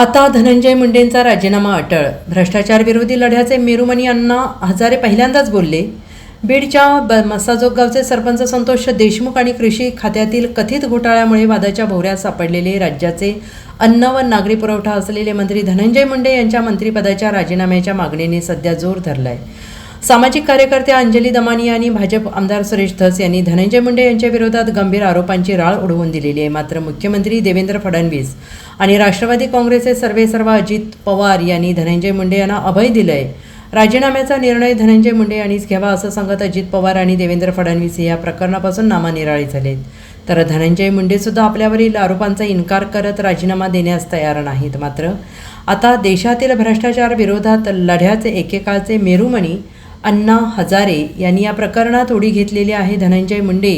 आता धनंजय मुंडेंचा राजीनामा अटळ. भ्रष्टाचार विरोधी लढ्याचे मेरुमणी अण्णा हजारे पहिल्यांदाच बोलले. बीडच्या मस्साजोग गावचे सरपंच संतोष देशमुख आणि कृषी खात्यातील कथित घोटाळ्यामुळे वादाच्या भोवऱ्यात सापडलेले राज्याचे अन्न व नागरी पुरवठा असलेले मंत्री धनंजय मुंडे यांच्या मंत्रिपदाच्या राजीनाम्याच्या मागणीने सध्या जोर धरलाय. सामाजिक कार्यकर्त्या अंजली दमानी आणि भाजप आमदार सुरेश धस यांनी धनंजय मुंडे यांच्या विरोधात गंभीर आरोपांची राळ उडवून दिलेली आहे. मात्र मुख्यमंत्री देवेंद्र फडणवीस आणि राष्ट्रवादी काँग्रेसचे सर्वेसर्वा अजित पवार यांनी धनंजय मुंडे यांना अभय दिलं आहे. राजीनाम्याचा निर्णय धनंजय मुंडे यांनीच घ्यावा असं सांगत अजित पवार आणि देवेंद्र फडणवीस या प्रकरणापासून नामानिराळे झालेत. तर धनंजय मुंडेसुद्धा आपल्यावरील आरोपांचा इन्कार करत राजीनामा देण्यास तयार नाहीत. मात्र आता देशातील भ्रष्टाचार विरोधात लढ्याचे एकेकाळचे मेरुमणी अण्णा हजारे यांनी या प्रकरणात उडी घेतलेली आहे. धनंजय मुंडे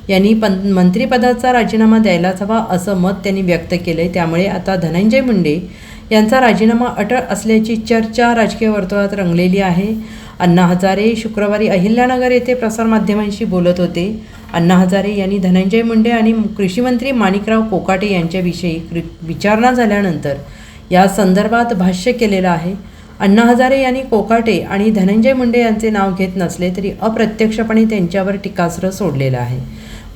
यांनी मंत्रिपदाचा राजीनामा द्यायलाच हवा असं मत त्यांनी व्यक्त केलं आहे. त्यामुळे आता धनंजय मुंडे यांचा राजीनामा अटळ असल्याची चर्चा राजकीय वर्तुळात रंगलेली आहे. अण्णा हजारे शुक्रवारी अहिल्यानगर येथे प्रसारमाध्यमांशी बोलत होते. अण्णा हजारे यांनी धनंजय मुंडे आणि कृषीमंत्री माणिकराव कोकाटे यांच्याविषयी विचारणा झाल्यानंतर या संदर्भात भाष्य केलेलं आहे. अण्णा हजारे यांनी कोकाटे आणि धनंजय मुंडे यांचे नाव घेत नसले तरी अप्रत्यक्षपणे त्यांच्यावर टीकास्त्र सोडलेलं आहे.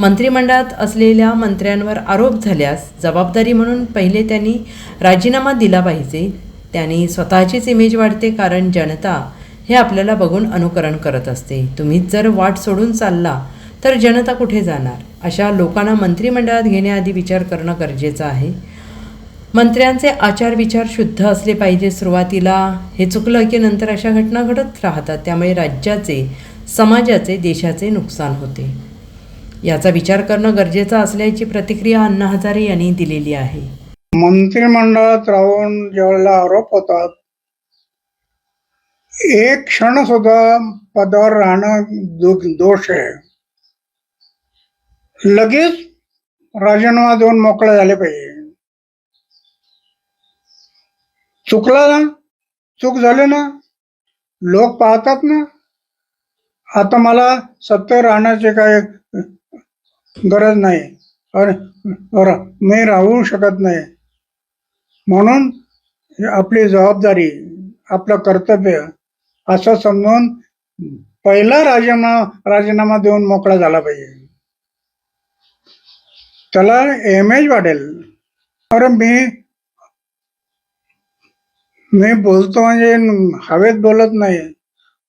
मंत्रिमंडळात असलेल्या मंत्र्यांवर आरोप झाल्यास जबाबदारी म्हणून पहिले त्यांनी राजीनामा दिला पाहिजे. त्यांनी स्वतःचीच इमेज वाढते, कारण जनता हे आपल्याला बघून अनुकरण करत असते. तुम्हीच जर वाट सोडून चालला तर जनता कुठे जाणार? अशा लोकांना मंत्रिमंडळात घेण्याआधी विचार करणं गरजेचं आहे. मंत्र्यांचे आचार विचार शुद्ध असले पाहिजे. सुरुवातीला हे चुकलं की नंतर अशा घटना घडत राहतात. त्यामुळे राज्याचे, समाजाचे, देशाचे नुकसान होते. याचा विचार करणं गरजेचं असल्याची प्रतिक्रिया अण्णा हजारे यांनी दिलेली आहे. मंत्रिमंडळात राहून ज्यावेळेला आरोप होतात, एक क्षण सुद्धा पदावर राहणं दोष आहे. लगेच राजीनामा देऊन मोकळे झाले पाहिजे. चुकला ना, चूक झाली ना, लोक पाहतात ना. आता मला सत्य राहण्याची काही गरज नाही आणि मी राहू शकत नाही. म्हणून आपली जबाबदारी, आपलं कर्तव्य असं समजून पहिला राजीनामा देऊन मोकळा झाला पाहिजे. त्याला इमेज वाढेल. अरे मी बोलतो म्हणजे हवेत बोलत नाही.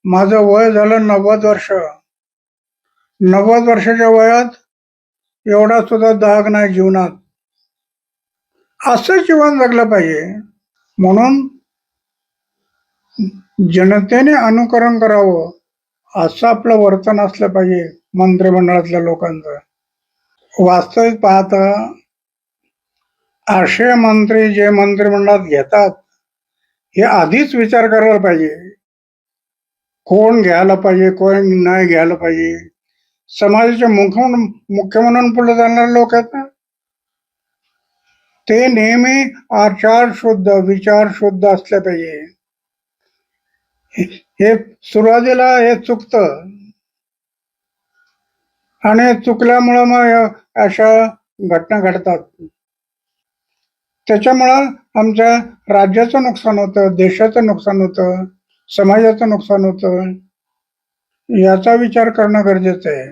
माझं वय झालं 90 वर्ष. 90 वर्षाच्या वयात एवढा सुद्धा दाग नाही जीवनात. असं जीवन जगलं पाहिजे. म्हणून जनतेने अनुकरण करावं असं आपलं वर्तन असलं पाहिजे मंत्रिमंडळातल्या लोकांचं. वास्तविक पाहता असे मंत्री जे मंत्रिमंडळात घेतात हे आधीच विचार करायला पाहिजे. कोण घ्यायला पाहिजे, कोण नाही घ्यायला पाहिजे. समाजाचे मुख्य म्हणून पुढे जाणारे लोक आहेत ना, ते नेहमी आचार शुद्ध, विचार शुद्ध असले पाहिजे. हे सुरुवातीला हे चुकतं आणि चुकल्यामुळं मग अशा घटना घडतात. त्याच्यामुळं आमच्या राज्याचं नुकसान होतं, देशाचं नुकसान होतं, समाजाचं नुकसान होतं. याचा विचार करणं गरजेचं आहे.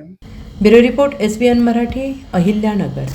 Bureau report SBN Marathi, Ahilyanagar.